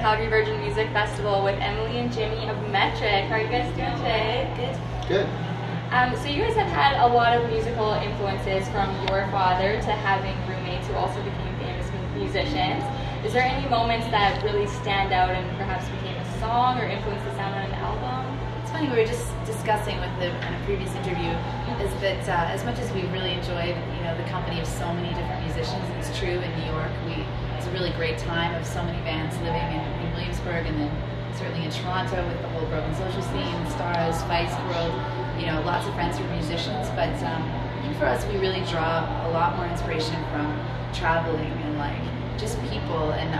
Calgary Virgin Music Festival with Emily and Jimmy of Metric. How are you guys doing today? Good. So you guys have had a lot of musical influences from your father to having roommates who also became famous musicians. Is there any moments that really stand out and perhaps became a song or influenced the sound on an album? It's funny, we were just discussing with the in a previous interview is that as much as we really enjoyed the company of so many different musicians, and it's true in New York, it was a really great time of so many bands living in Williamsburg, and then certainly in Toronto with the whole Broken Social scene, Stars, Vice World, lots of friends who are musicians, but I think for us we really draw a lot more inspiration from traveling and just people and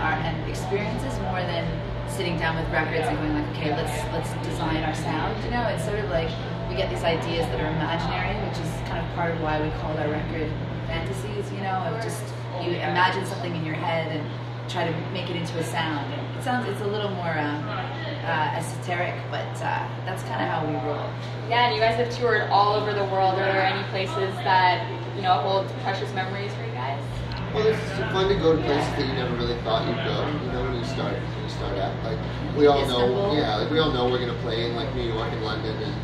experiences more than sitting down with records and going okay, let's design our sound. It's sort of like we get these ideas that are imaginary, which is kind of part of why we called our record fantasies, of just you imagine something in your head and try to make it into a sound. And it's a little more esoteric, but that's kind of how we roll. Yeah, and you guys have toured all over the world. Are there any places that hold precious memories for you guys? Well, it's fun to go to places that you never really thought you'd go. When you start out, we all know we're gonna play in New York and London and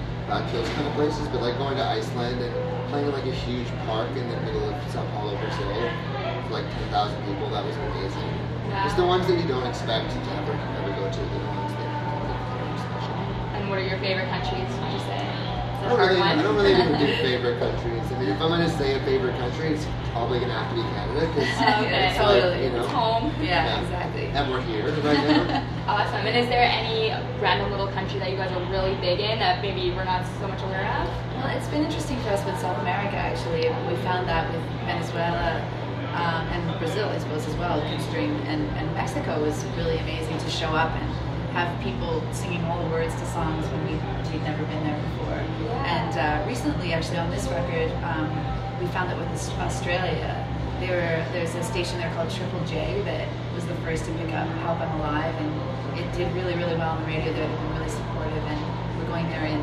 those kind of places, but going to Iceland and playing in a huge park in the middle of Sao Paulo, Brazil, for 10,000 people, that was amazing. Wow. It's the ones that you don't expect to ever go to, the ones that are special. And what are your favorite countries, would you say? I don't really even do favorite countries. I mean, if I'm going to say a favorite country, it's probably going to have to be Canada, because it's totally. It's home. Yeah, exactly. And we're here right now. Awesome. And is there any random little country that you guys are really big in that maybe we're not so much aware of? Well, it's been interesting for us with South America, actually. We found that with Venezuela and Brazil, I suppose, as well, considering, and Mexico was really amazing to show up and have people singing all the words to songs when we'd never been there before. And recently, actually, on this record, we found that with Australia, there's a station there called Triple J that was the first to pick up Help I'm Alive, and it did really, really well on the radio there. They've been really supportive, and we're going there in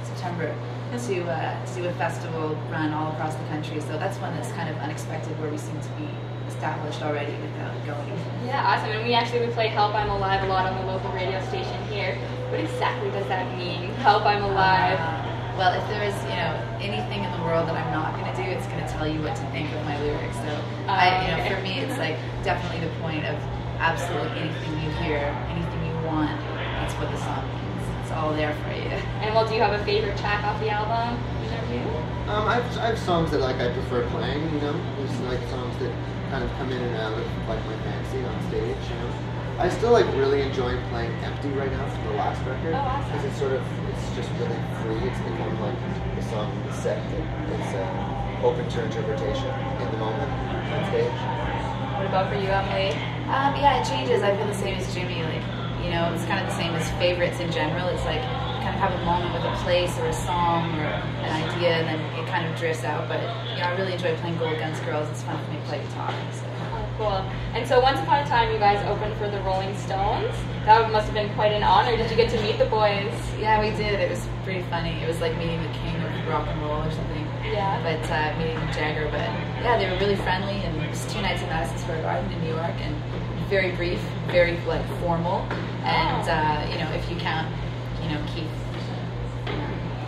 September to do a festival run all across the country. So that's one that's kind of unexpected, where we seem to be established already without going. Yeah, awesome. And we play Help I'm Alive a lot on the local radio station here. What exactly does that mean, Help I'm Alive? Well, if there is anything in the world that I'm not going to do, it's going to tell you what to think of my lyrics. So for me, it's definitely the point of absolutely anything you hear, anything you want. That's what the song means. It's all there for you. And do you have a favorite track off the album? I have songs that I prefer playing. There's songs that kind of come in and out of my fantasy on stage. I still really enjoying playing Empty right now for the last record. Oh, awesome. Because it's just really free. It's become the song, the set that is open to interpretation in the moment on stage. What about for you, Emily? Yeah, it changes. I feel the same as Jimmy. It's kind of the same as favorites in general. It's you kind of have a moment with a place or a song or an idea, and then it kind of drifts out. But I really enjoy playing Gold Guns Girls. It's fun for me to play guitar. So. Oh, cool. And so once upon a time, you guys opened for the Rolling Stones. That must have been quite an honor. Did you get to meet the boys? Yeah, we did. It was pretty funny. It was like meeting the king of rock and roll or something. Yeah. But meeting Jagger. But yeah, they were really friendly, and it was 2 nights in Madison Square Garden in New York, and very brief, very formal. And if you count, Keith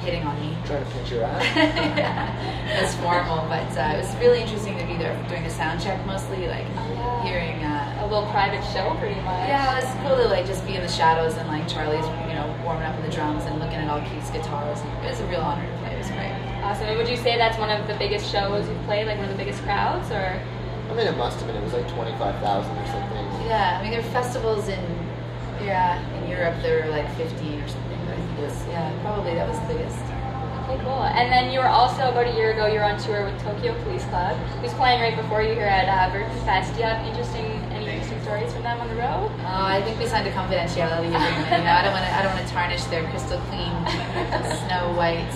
hitting on me. Trying to pinch your ass. Yeah, that's formal, but it was really interesting to be there doing a sound check mostly, hearing a little private show, pretty much. Yeah, it was cool to just be in the shadows and Charlie's warming up with the drums and looking at all Keith's guitars. And it was a real honor to play. It was great. Awesome. And would you say that's one of the biggest shows you've played, one of the biggest crowds, or? I mean, it must have been. It was 25,000 or something. Yeah, I mean, there are festivals in Europe that were 15 or something, but I think it was, probably that was the biggest. Okay, cool. And then you were also, about a year ago, you were on tour with Tokyo Police Club, who's playing right before you here at Virgin Fest. Do you have any interesting stories from them on the road? I think we signed a confidentiality agreement. I don't want to tarnish their crystal clean, Snow White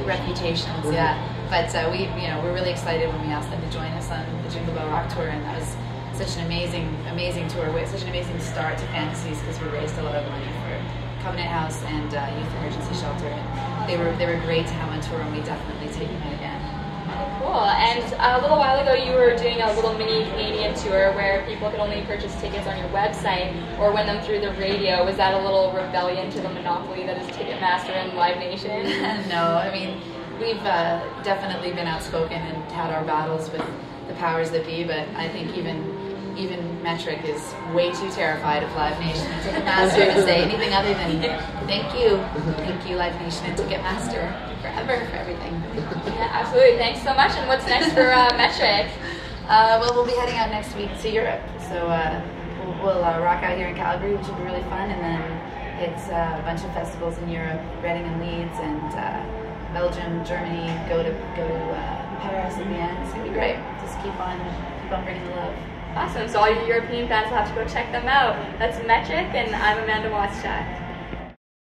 reputations. Yeah, but we're really excited when we asked them to join us on the Jingle Bell Rock tour, and that was such an amazing tour. Such an amazing start to Fantasies, because we raised a lot of money for Covenant House and Youth Emergency Shelter. And they were great to have on tour, and we definitely take them again. Cool. And a little while ago, you were doing a little mini Canadian tour where people could only purchase tickets on your website or win them through the radio. Was that a little rebellion to the monopoly that is Ticketmaster and Live Nation? No, I mean, we've definitely been outspoken and had our battles with the powers that be, but I think even Metric is way too terrified of Live Nation and Ticketmaster to say anything other than thank you Live Nation and Ticketmaster forever for everything. Yeah, absolutely. Thanks so much. And what's next for Metric? Well, we'll be heading out next week to Europe, so we'll rock out here in Calgary, which will be really fun, and then it's a bunch of festivals in Europe, Reading and Leeds, and Belgium, Germany. Go to Paris at the end. It's gonna be great. Just keep on bringing the love. Awesome. So all you European fans will have to go check them out. That's Metric, and I'm Amanda Waschuk.